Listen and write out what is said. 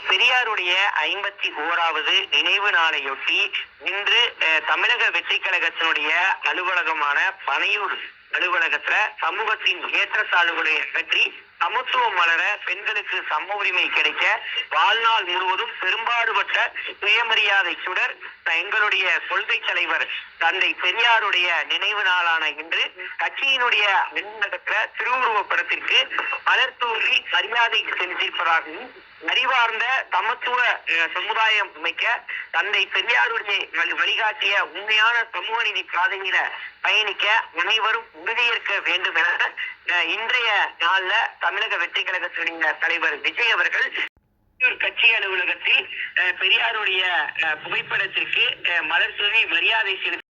பெரியாருடைய 51வது நினைவு நாளையொட்டி இன்று தமிழக வெற்றி கழகத்தினுடைய அலுவலகமான பனையூர் அலுவலகத்துல சமூகத்தின் ஏற்றத்தாழ்வுகளை பற்றி சமத்துவம் மலர, பெண்களுக்கு சம உரிமை கிடைக்க வாழ்நாள் முழுவதும் பெரும்பாடுபட்ட சுயமரியாதை சுடர் எங்களுடைய கொள்கை தலைவர் தந்தை பெரியாருடைய நினைவு நாளான இன்று கட்சியினுடைய அலுவலகத்துல திருவுருவப் படத்திற்கு மலர் தூவி மரியாதை செலுத்தியிருப்பதாகவும், அறிவார்ந்த சமத்துவ சமுதாயம் அமைக்க தந்தை பெரியாருடைய வழிகாட்டிய உண்மையான சமூக நீதி பாதையில பயணிக்க அனைவரும் உறுதியேற்க வேண்டும் என இன்றைய நாள்ல தமிழக வெற்றி கழகத்தினுடைய தலைவர் விஜய் அவர்கள் கட்சி அலுவலகத்தில் பெரியாருடைய புகைப்படத்திற்கு மலர் தூவி மரியாதை செலுத்தி